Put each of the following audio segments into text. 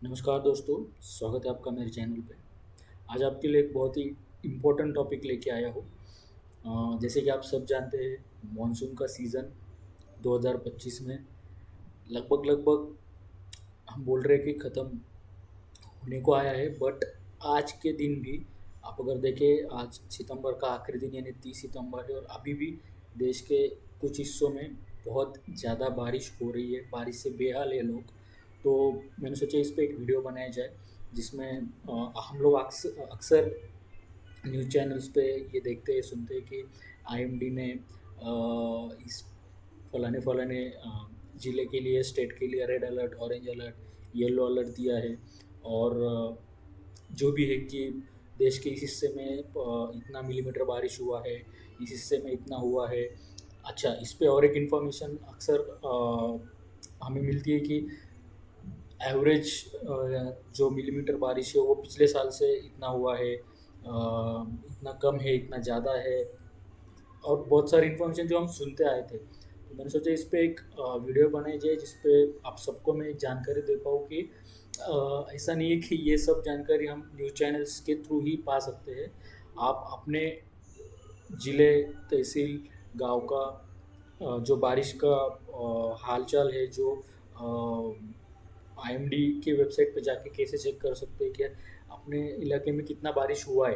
नमस्कार दोस्तों, स्वागत है आपका मेरे चैनल पे। आज आपके लिए एक बहुत ही इम्पोर्टेंट टॉपिक लेके आया हूँ। जैसे कि आप सब जानते हैं, मॉनसून का सीज़न 2025 में लगभग हम बोल रहे हैं कि ख़त्म होने को आया है। बट आज के दिन भी आप अगर देखें, आज सितंबर का आखिरी दिन यानी 30 सितंबर है और अभी भी देश के कुछ हिस्सों में बहुत ज़्यादा बारिश हो रही है, बारिश से बेहाल है लोग। तो मैंने सोचा इस पे एक वीडियो बनाया जाए, जिसमें हम लोग अक्सर अक्सर न्यूज़ चैनल्स पे ये देखते हैं, सुनते हैं कि आईएमडी ने इस फलाने ज़िले के लिए, स्टेट के लिए red alert, orange alert, yellow alert दिया है। और जो भी है कि देश के इस हिस्से में इतना मिलीमीटर बारिश हुआ है, इस हिस्से में इतना हुआ है। अच्छा, इस पे और एक इन्फॉर्मेशन अक्सर हमें मिलती है कि एवरेज जो मिलीमीटर बारिश है वो पिछले साल से इतना हुआ है, इतना कम है, इतना ज़्यादा है, और बहुत सारी इन्फॉर्मेशन जो हम सुनते आए थे। तो मैंने सोचा इस पे एक वीडियो बनाई जाए, जिस पे आप सबको मैं एक जानकारी दे पाऊँ कि ऐसा नहीं है कि ये सब जानकारी हम न्यूज़ चैनल्स के थ्रू ही पा सकते हैं। आप अपने ज़िले, तहसील, गाँव का जो बारिश का हाल-चाल है, जो आईएमडी के वेबसाइट पे जाके कैसे चेक कर सकते हैं कि अपने इलाके में कितना बारिश हुआ है,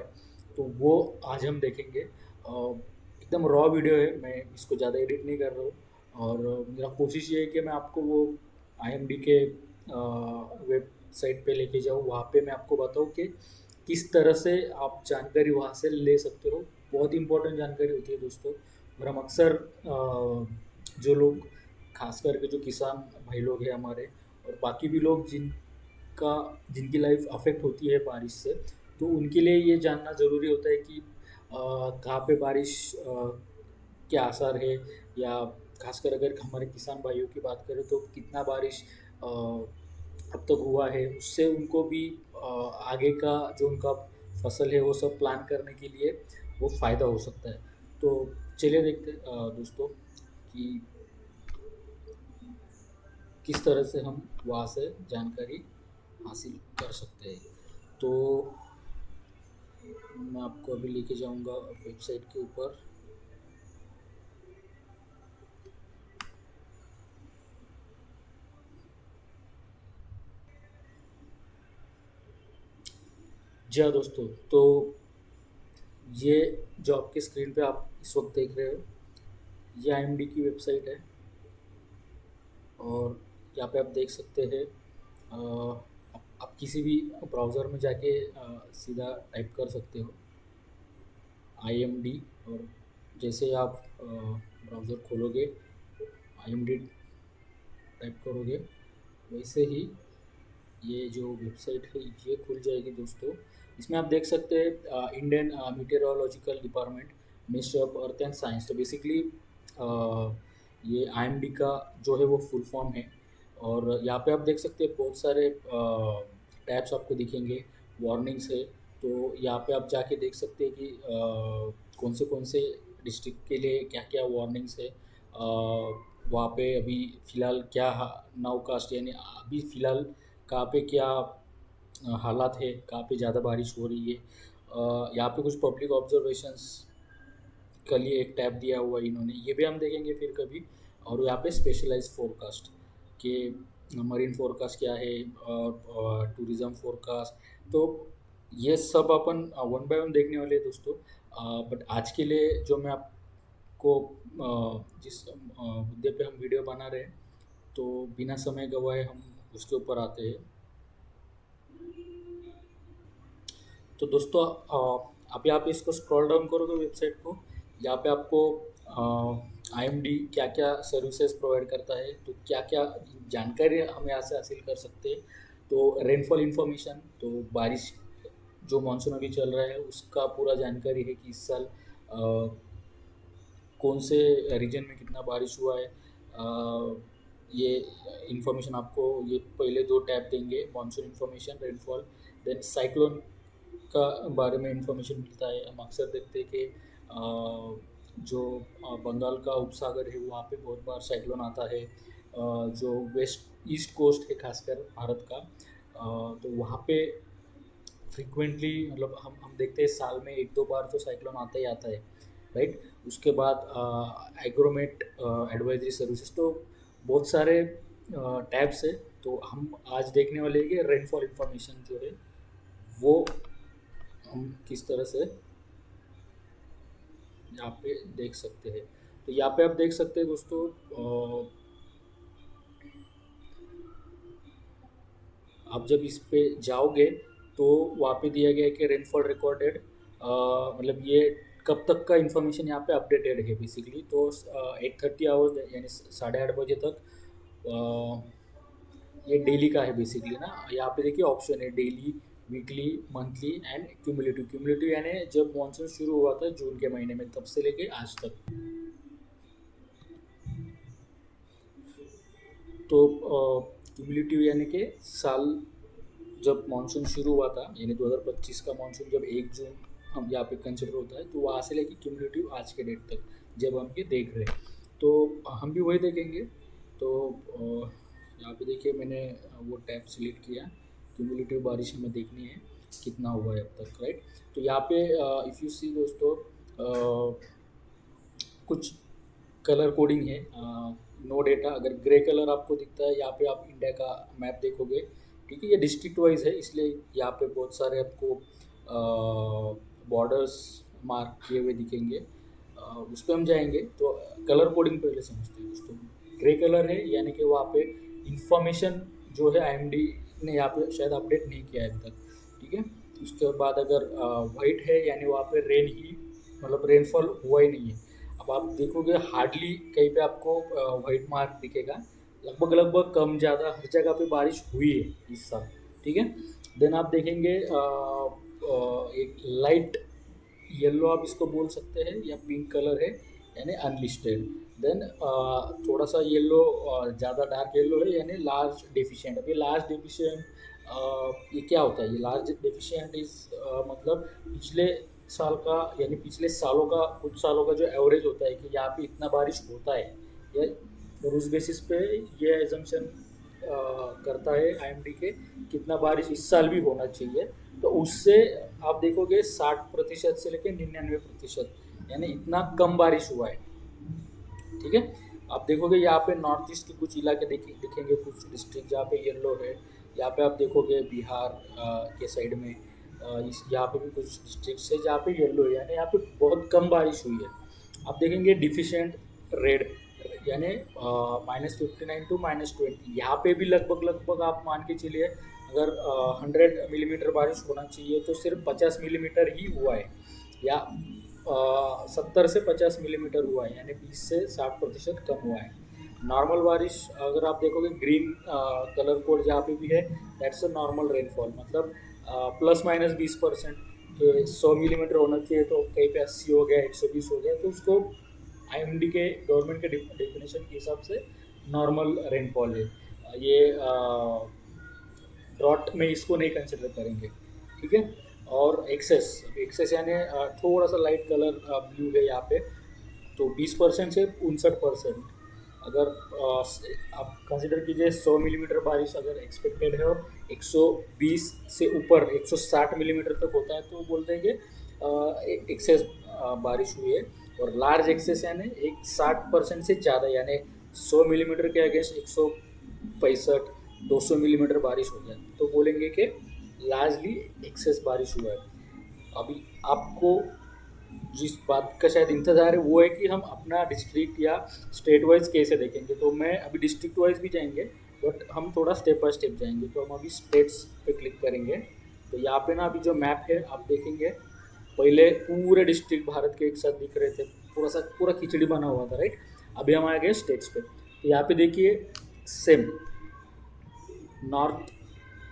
तो वो आज हम देखेंगे। एकदम रॉ वीडियो है, मैं इसको ज़्यादा एडिट नहीं कर रहा हूँ। और मेरा कोशिश ये है कि मैं आपको वो आईएमडी के वेबसाइट पे लेके जाऊँ, वहाँ पे मैं आपको बताऊँ कि किस तरह से आप जानकारी वहाँ से ले सकते हो। बहुत इम्पोर्टेंट जानकारी होती है दोस्तों। और हम अक्सर जो लोग, खास करके जो किसान भाई लोग हैं हमारे, और बाकी भी लोग जिनकी लाइफ अफेक्ट होती है बारिश से, तो उनके लिए ये जानना ज़रूरी होता है कि कहाँ पे बारिश के आसार है, या खासकर अगर हमारे किसान भाइयों की बात करें तो कितना बारिश अब तक हुआ है, उससे उनको भी आगे का जो उनका फसल है वो सब प्लान करने के लिए वो फ़ायदा हो सकता है। तो चलिए देखते हैं दोस्तों कि किस तरह से हम वहाँ से जानकारी हासिल कर सकते हैं। तो मैं आपको अभी लेके जाऊँगा वेबसाइट के ऊपर। जी हाँ दोस्तों, तो ये जो आपके स्क्रीन पे आप इस वक्त देख रहे हो, ये आईएमडी की वेबसाइट है। और यहाँ पे आप देख सकते हैं, आप किसी भी ब्राउज़र में जाके सीधा टाइप कर सकते हो आईएमडी। और जैसे ही आप ब्राउज़र खोलोगे, आईएमडी टाइप करोगे, वैसे ही ये जो वेबसाइट है ये खुल जाएगी दोस्तों। इसमें आप देख सकते हैं Indian meteorological department, ministry of earth and science. तो बेसिकली ये आईएमडी का जो है वो फुल फॉर्म है। और यहाँ पे आप देख सकते हैं बहुत सारे टैब्स आपको दिखेंगे, वार्निंग्स है। तो यहाँ पे आप जाके देख सकते हैं कि कौन से डिस्ट्रिक्ट के लिए क्या क्या वार्निंग्स है, वहाँ पे अभी फ़िलहाल क्या नाउ कास्ट, यानी अभी फ़िलहाल कहाँ पे क्या हालात है, कहाँ पे ज़्यादा बारिश हो रही है। यहाँ पे कुछ पब्लिक ऑब्जर्वेशंस के लिए एक टैब दिया हुआ है इन्होंने, ये भी हम देखेंगे फिर कभी। और यहाँ पे स्पेशलाइज्ड फोरकास्ट कि मरीन फोरकास्ट क्या है, और टूरिज़्म फोरकास्ट। तो ये सब अपन वन बाय वन देखने वाले हैं दोस्तों। बट आज के लिए जो मैं आपको जिस मुद्दे पे हम वीडियो बना रहे हैं, तो बिना समय गवाए हम उसके ऊपर आते हैं। तो दोस्तों अभी आप इसको स्क्रॉल डाउन करोगे वेबसाइट को, यहाँ पे आपको आईएमडी क्या क्या सर्विसेज प्रोवाइड करता है, तो क्या क्या जानकारी हम यहाँ से हासिल कर सकते हैं। तो रेनफॉल इंफॉर्मेशन, तो बारिश जो मानसून अभी चल रहा है उसका पूरा जानकारी है कि इस साल कौन से रीजन में कितना बारिश हुआ है। ये इन्फॉर्मेशन आपको ये पहले दो टैब देंगे, monsoon information, rainfall, then cyclone का बारे में इंफॉर्मेशन मिलता है। हम अक्सर देखते हैं कि जो बंगाल का उपसागर है वहाँ पे बहुत बार साइक्लोन आता है। जो वेस्ट ईस्ट कोस्ट है खासकर भारत का, तो वहाँ पे फ्रीक्वेंटली मतलब हम देखते हैं साल में एक दो बार तो साइक्लोन आता ही आता है, राइट। उसके बाद एग्रोमेट एडवाइजरी सर्विसेज, तो बहुत सारे टैब्स है। तो हम आज देखने वाले हैं कि रेनफॉल इंफॉर्मेशन जो है वो हम किस तरह से यहाँ पे देख सकते हैं। तो यहाँ पे आप देख सकते हैं दोस्तों, आप जब इस पे जाओगे तो वहाँ पे दिया गया है कि रेनफॉल रिकॉर्डेड, मतलब ये कब तक का इन्फॉर्मेशन यहाँ पे अपडेटेड है बेसिकली। तो 8:30 यानी 8:30 बजे तक ये डेली का है बेसिकली ना। यहाँ पे देखिए ऑप्शन है daily, weekly, monthly and cumulative. Cumulative यानी जब मानसून शुरू हुआ था जून के महीने में, तब से लेके आज तक। तो क्यूमुलेटिव यानी कि साल जब मानसून शुरू हुआ था, यानी 2025 का मानसून जब 1 जून हम यहाँ पे कंसिडर होता है, तो वहाँ से लेके क्यूमुलेटिव आज के डेट तक जब हम ये देख रहे हैं, तो हम भी वही देखेंगे। तो यहाँ पे देखिए मैंने वो टैब सिलेक्ट किया, क्यूमुलेटिव बारिश हमें देखनी है कितना हुआ है अब तक, राइट। तो यहाँ पे इफ़ यू सी दोस्तों, कुछ कलर कोडिंग है, नो डेटा। अगर ग्रे कलर आपको दिखता है, यहाँ पे आप इंडिया का मैप देखोगे, ठीक है। ये डिस्ट्रिक्ट वाइज है, इसलिए यहाँ पे बहुत सारे आपको बॉर्डर्स मार्क किए हुए दिखेंगे। उस पर हम जाएंगे तो कलर कोडिंग पहले समझते हैं दोस्तों। ग्रे कलर है यानी कि वहाँ पे इंफॉर्मेशन जो है आईएमडी ने यहाँ पे शायद अपडेट नहीं किया है अभी तक, ठीक है। उसके बाद अगर वाइट है यानी वहाँ पे रेन ही, मतलब रेनफॉल हुआ ही नहीं है। अब आप देखोगे हार्डली कहीं पे आपको वाइट मार्क दिखेगा, लगभग लगभग कम ज़्यादा हर जगह पे बारिश हुई है इस साल, ठीक है। देन आप देखेंगे एक लाइट येलो आप इसको बोल सकते हैं, या पिंक कलर है यानी अनलिस्टेड। देन थोड़ा सा येलो, ज़्यादा डार्क येलो है यानी लार्ज डेफिशिएंट। अभी लार्ज डेफिशिएंट ये क्या होता है? ये लार्ज डेफिशिएंट इज मतलब पिछले साल का यानी पिछले सालों का, कुछ सालों का जो एवरेज होता है कि यहाँ पे इतना बारिश होता है, या और उस बेसिस पे ये एजम्पशन करता है आईएमडी के कितना बारिश इस साल भी होना चाहिए। तो उससे आप देखोगे 60% से लेकर 99%, यानी इतना कम बारिश हुआ है, ठीक है। आप देखोगे यहाँ पे नॉर्थ ईस्ट के कुछ इलाके दिखेंगे, कुछ डिस्ट्रिक्ट जहाँ पे येलो है। यहाँ पे आप देखोगे बिहार के साइड में, इस यहाँ पे भी कुछ डिस्ट्रिक्ट है जहाँ पे येलो है, यानी यहाँ पे बहुत कम बारिश हुई है। आप देखेंगे डिफिशिएंट रेड, यानी -59 टू -20, यहाँ पे भी लगभग लगभग आप मान के चलिए अगर 100 मिलीमीटर बारिश होना चाहिए तो सिर्फ 50 मिलीमीटर ही हुआ है, या 70 से 50 मिलीमीटर हुआ है, यानी 20 से 60% कम हुआ है। नॉर्मल बारिश अगर आप देखोगे ग्रीन कलर कोड जहाँ पे भी है, दैट्स अ नॉर्मल रेनफॉल, मतलब ±20% के 100 मिलीमीटर होना चाहिए तो कहीं पे 80 हो गया, 120 हो गया, तो उसको आईएमडी के गवर्नमेंट के डेफिनेशन के हिसाब से नॉर्मल रेनफॉल है। ये ड्रॉट में इसको नहीं कंसिडर करेंगे, ठीक है। और एक्सेस, एक्सेस यानी थोड़ा सा लाइट कलर ब्लू है यहाँ पे, तो 20% से 59%। अगर आप कंसिडर कीजिए 100 मिलीमीटर बारिश अगर एक्सपेक्टेड है और 120 से ऊपर 160 मिलीमीटर तक होता है, तो बोलते हैं कि एक्सेस बारिश हुई है। और लार्ज एक्सेस यानी 60% से ज़्यादा, यानी 100 मिलीमीटर के अगेंस्ट 165 200 मिलीमीटर बारिश हो जाए तो बोलेंगे कि लार्जली एक्सेस बारिश हुआ है। अभी आपको जिस बात का शायद इंतज़ार है वो है कि हम अपना डिस्ट्रिक्ट या स्टेट वाइज कैसे देखेंगे। तो मैं अभी डिस्ट्रिक्ट वाइज भी जाएंगे, बट हम थोड़ा स्टेप बाय स्टेप जाएंगे। तो हम अभी स्टेट्स पे क्लिक करेंगे। तो यहाँ पे ना अभी जो मैप है आप देखेंगे, पहले पूरे डिस्ट्रिक्ट भारत के एक साथ दिख रहे थे, थोड़ा सा पूरा खिचड़ी बना हुआ था, राइट। अभी हम आ गए स्टेट्स पे। तो यहाँ पे देखिए सेम नॉर्थ,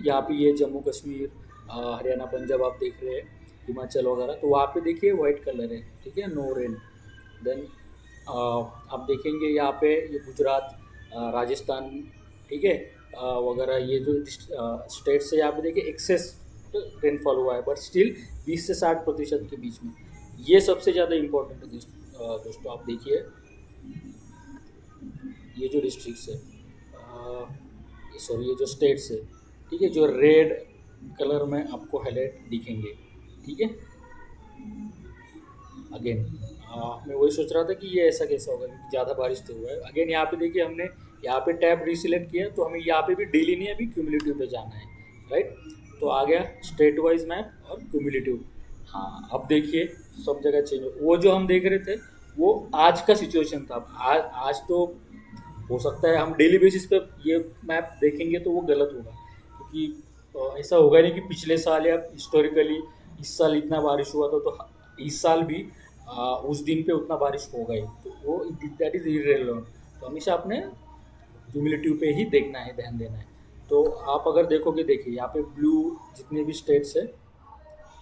यहाँ पे ये जम्मू कश्मीर, हरियाणा, पंजाब आप देख रहे हैं, हिमाचल वगैरह, तो वहाँ पे देखिए वाइट कलर है, ठीक है, नो रेन। देन आप देखेंगे यहाँ पे ये गुजरात, राजस्थान, ठीक है, वगैरह ये जो स्टेट्स है, यहाँ पे देखिए एक्सेस रेनफॉल हुआ है, बट स्टिल 20 से 60% के बीच में। ये सबसे ज़्यादा इम्पोर्टेंट है दोस्तों। आप देखिए ये जो डिस्ट्रिक्ट्स है, सॉरी ये जो स्टेट्स है, ठीक है, जो रेड कलर में आपको हाईलाइट दिखेंगे। ठीक है, अगेन मैं वही सोच रहा था कि ये ऐसा कैसा होगा क्योंकि ज़्यादा बारिश तो हुआ है। अगेन यहाँ पे देखिए हमने यहाँ पे टैब रीसिलेक्ट किया तो हमें यहाँ पे भी डेली नहीं अभी क्यूमुलेटिव पे जाना है, राइट। तो आ गया स्टेट वाइज मैप और क्यूमुलेटिव। हाँ, अब देखिए सब जगह चेंज वो जो हम देख रहे थे वो आज का सिचुएशन था। आज तो हो सकता है हम डेली बेसिस पे ये मैप देखेंगे तो वो गलत होगा क्योंकि ऐसा होगा नहीं कि पिछले साल या हिस्टोरिकली इस साल इतना बारिश हुआ था तो इस साल भी उस दिन पे उतना बारिश होगा ही, तो वो दैट इज़ इरेलेवेंट। तो हमेशा अपने क्यूमुलेटिव पे ही देखना है, ध्यान देना है। तो आप अगर देखोगे, देखिए यहाँ पे ब्लू जितने भी स्टेट्स है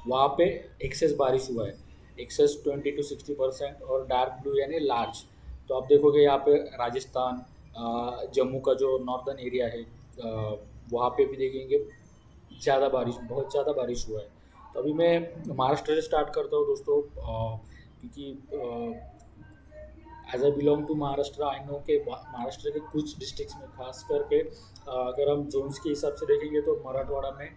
वहाँ पे एक्सेस बारिश हुआ है, एक्सेस 20 to 60% और डार्क ब्लू यानी लार्ज। तो आप देखोगे यहाँ पे राजस्थान, जम्मू का जो नॉर्दर्न एरिया है वहाँ पे भी देखेंगे ज़्यादा बारिश, बहुत ज़्यादा बारिश हुआ है। तो अभी मैं महाराष्ट्र से स्टार्ट करता हूँ दोस्तों, क्योंकि as I belong to Maharashtra, I know के महाराष्ट्र के कुछ डिस्ट्रिक्ट्स में खास करके अगर हम जोन्स के हिसाब से देखेंगे तो मराठवाड़ा में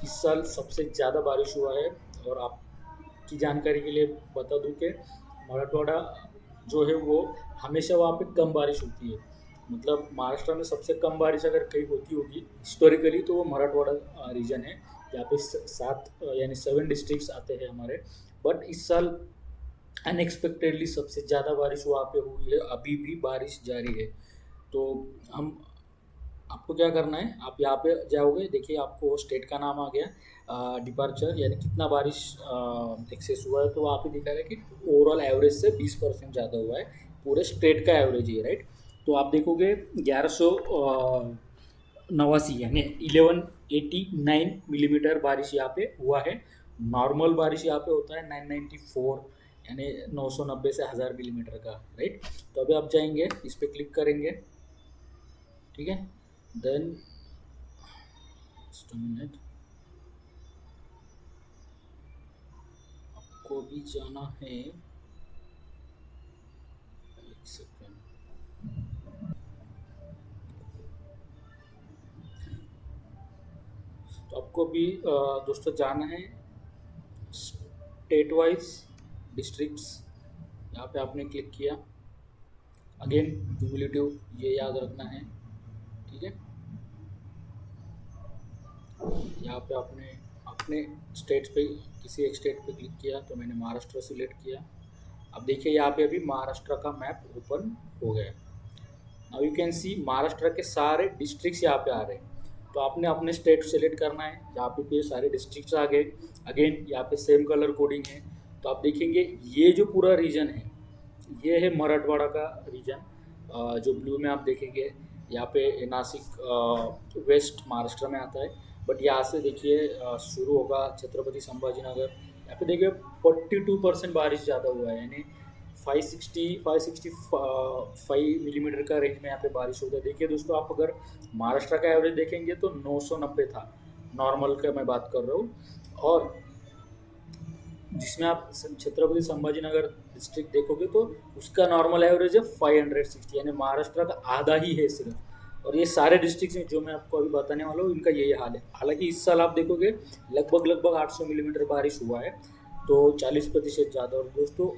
इस साल सबसे ज़्यादा बारिश हुआ है। और आपकी जानकारी के लिए बता दूं कि मराठवाड़ा जो है वो हमेशा वहाँ पे कम बारिश होती है। मतलब महाराष्ट्र में सबसे कम बारिश अगर कहीं होती होगी हिस्टोरिकली तो वो मराठवाड़ा रीजन है, जहाँ पे 7 डिस्ट्रिक्ट्स आते हैं हमारे। बट इस साल अनएक्सपेक्टेडली सबसे ज़्यादा बारिश वहाँ पे हुई है, अभी भी बारिश जारी है। तो हम आपको क्या करना है, आप यहाँ पे जाओगे, देखिए आपको स्टेट का नाम आ गया, डिपार्चर यानी कितना बारिश एक्सेस हुआ है। तो वहाँ पे दिखा रहा है कि ओवरऑल एवरेज से 20% ज़्यादा हुआ है, पूरे स्टेट का एवरेज ही है, राइट। तो आप देखोगे 1189 यानी 1189 मिलीमीटर बारिश यहाँ पे हुआ है। नॉर्मल बारिश यहाँ पे होता है 994 यानी 990 से 1000 मिलीमीटर का, राइट। तो अभी आप जाएंगे, इस पर क्लिक करेंगे, ठीक है। देन मिनट आपको भी जाना है, एक सेकेंड। तो आपको भी दोस्तों जाना है स्टेट वाइज डिस्ट्रिक्ट्स, यहाँ पे आपने क्लिक किया। अगेन क्यूमुलेटिव ये याद रखना है, ठीक है। यहाँ पे आपने अपने स्टेट पे किसी एक स्टेट पे क्लिक किया, तो मैंने महाराष्ट्र सिलेक्ट किया। अब देखिए यहाँ पे अभी महाराष्ट्र का मैप ओपन हो गया। Now you can see Maharashtra के सारे डिस्ट्रिक्ट्स यहाँ पे आ रहे हैं। तो आपने अपने स्टेट सेलेक्ट करना है, जहाँ पे सारे डिस्ट्रिक्ट्स आ गए। अगेन यहाँ पे सेम कलर कोडिंग है। तो आप देखेंगे ये जो पूरा रीजन है ये है मराठवाड़ा का रीजन, जो ब्लू में आप देखेंगे यहाँ पे नासिक वेस्ट महाराष्ट्र में आता है। बट यहाँ से देखिए शुरू होगा छत्रपति संभाजीनगर, यहाँ पे देखिए 42% बारिश ज़्यादा हुआ है, यानी 565 मिलीमीटर का रेंज में यहाँ पे बारिश होता है। देखिए दोस्तों, आप अगर महाराष्ट्र का एवरेज देखेंगे तो 990 था, नॉर्मल का मैं बात कर रहा हूँ। और जिसमें आप छत्रपति संभाजीनगर डिस्ट्रिक्ट देखोगे तो उसका नॉर्मल एवरेज है 560, यानी महाराष्ट्र का आधा ही है सिर्फ। और ये सारे डिस्ट्रिक्ट हैं जो मैं आपको अभी बताने वाला हूँ, इनका यही हाल है। हालांकि इस साल आप देखोगे लगभग 800 मिलीमीटर बारिश हुआ है, तो 40% ज़्यादा। और दोस्तों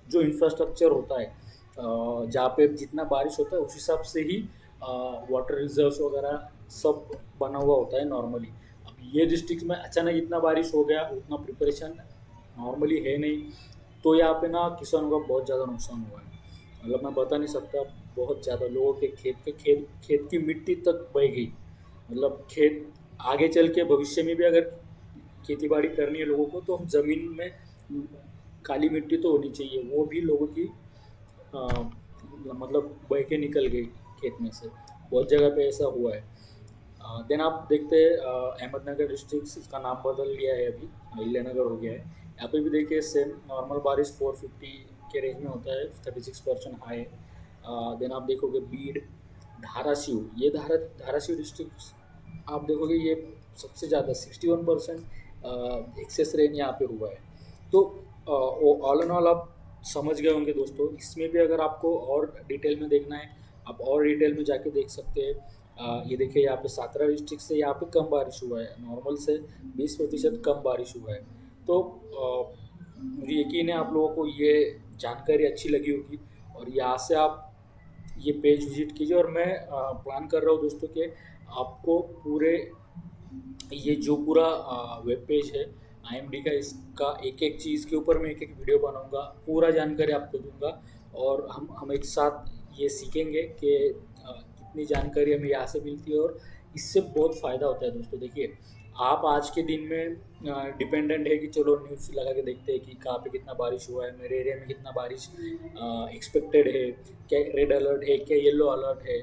जो इंफ्रास्ट्रक्चर होता है जहाँ पे जितना बारिश होता है उस हिसाब से ही वाटर रिजर्व्स वगैरह सब बना हुआ होता है नॉर्मली। अब ये डिस्ट्रिक्ट में अचानक इतना बारिश हो गया, उतना प्रिपरेशन नॉर्मली है नहीं, तो यहाँ पे ना किसानों का बहुत ज़्यादा नुकसान हुआ है। मतलब मैं बता नहीं सकता, बहुत ज़्यादा लोगों के खेत की मिट्टी तक बह गई। मतलब खेत आगे चल के भविष्य में भी अगर खेती बाड़ी करनी है लोगों को तो ज़मीन में काली मिट्टी तो होनी चाहिए, वो भी लोगों की मतलब बह के निकल गई खेत में से। बहुत जगह पे ऐसा हुआ है। देन आप देखते हैं अहमदनगर डिस्ट्रिक्ट, इसका नाम बदल लिया है, अभी अहिल्यानगर हो गया है। यहाँ पे भी देखिए सेम नॉर्मल बारिश 450 के रेंज में होता है, 36% हाई। देन आप देखोगे बीड, धाराशिव, ये धाराशिव डिस्ट्रिक्ट आप देखोगे ये सबसे ज़्यादा 61% एक्सेस रेन यहाँ पे हुआ है। तो ऑल एंड ऑल आप समझ गए होंगे दोस्तों। इसमें भी अगर आपको और डिटेल में देखना है, आप और डिटेल में जाके देख सकते हैं। ये देखिए यहाँ पे 17 डिस्ट्रिक्ट से यहाँ पे कम बारिश हुआ है, नॉर्मल से 20% कम बारिश हुआ है। तो मुझे यकीन है आप लोगों को ये जानकारी अच्छी लगी होगी, और यहाँ से आप ये पेज विजिट कीजिए। और मैं प्लान कर रहा हूँ दोस्तों कि आपको पूरे ये जो पूरा वेब पेज है आईएमडी का, इसका एक एक चीज़ के ऊपर मैं एक एक वीडियो बनाऊंगा, पूरा जानकारी आपको दूंगा, और हम एक साथ ये सीखेंगे कि कितनी जानकारी हमें यहाँ से मिलती है, और इससे बहुत फ़ायदा होता है दोस्तों। देखिए, आप आज के दिन में डिपेंडेंट है कि चलो न्यूज़ लगा के देखते हैं कि कहाँ पे कितना बारिश हुआ है, मेरे एरिया में कितना बारिश एक्सपेक्टेड है, क्या रेड अलर्ट है, क्या येलो अलर्ट है।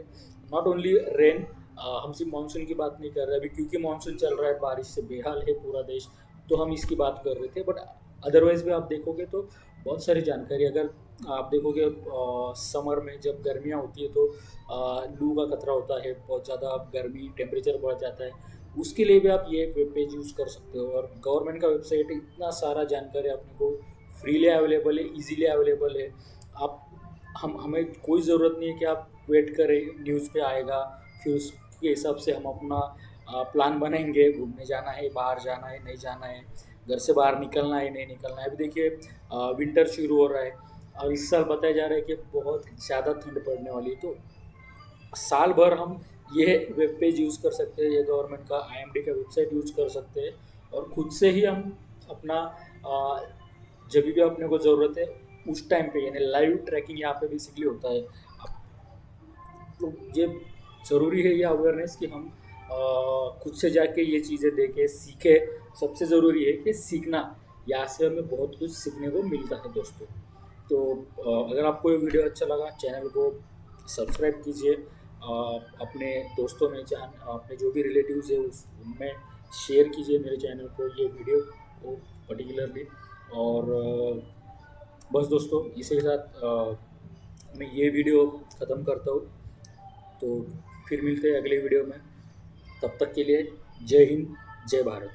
नॉट ओनली रेन, हम सिर्फ मानसून की बात नहीं कर रहे अभी, क्योंकि मानसून चल रहा है, बारिश से बेहाल है पूरा देश, तो हम इसकी बात कर रहे थे। बट अदरवाइज भी आप देखोगे तो बहुत सारी जानकारी, अगर आप देखोगे समर में जब गर्मियाँ होती है तो लू का खतरा होता है, बहुत ज़्यादा गर्मी, टेम्परेचर बढ़ जाता है, उसके लिए भी आप ये वेब पेज यूज़ कर सकते हो। और गवर्नमेंट का वेबसाइट है, इतना सारा जानकारी अपने को फ्रीली अवेलेबल है, इजीली अवेलेबल है। आप हमें कोई ज़रूरत नहीं है कि आप वेट करें न्यूज़ पे आएगा, फिर उसके हिसाब से हम अपना प्लान बनाएंगे, घूमने जाना है, बाहर जाना है, नहीं जाना है, घर से बाहर निकलना है, नहीं निकलना है। अभी देखिए विंटर शुरू हो रहा है, और इस साल बताया जा रहा है कि बहुत ज़्यादा ठंड पड़ने वाली है। तो साल भर हम ये वेब पेज यूज़ कर सकते हैं, ये गवर्नमेंट का आईएमडी का वेबसाइट यूज़ कर सकते हैं, और खुद से ही हम अपना जब भी अपने को ज़रूरत है उस टाइम पे, यानी लाइव ट्रैकिंग यहाँ पे बेसिकली होता है। तो ये ज़रूरी है ये अवेयरनेस कि हम खुद से जाके ये चीज़ें देखें, सीखें। सबसे ज़रूरी है कि सीखना, यहाँ से हमें बहुत कुछ सीखने को मिलता है दोस्तों। तो अगर आपको ये वीडियो अच्छा लगा, चैनल को सब्सक्राइब कीजिए, अपने दोस्तों में, चाहे अपने जो भी रिलेटिव्स है उनमें शेयर कीजिए मेरे चैनल को, ये वीडियो को पर्टिकुलरली। और बस दोस्तों, इसी के साथ मैं ये वीडियो ख़त्म करता हूँ। तो फिर मिलते हैं अगले वीडियो में, तब तक के लिए जय हिंद, जय भारत।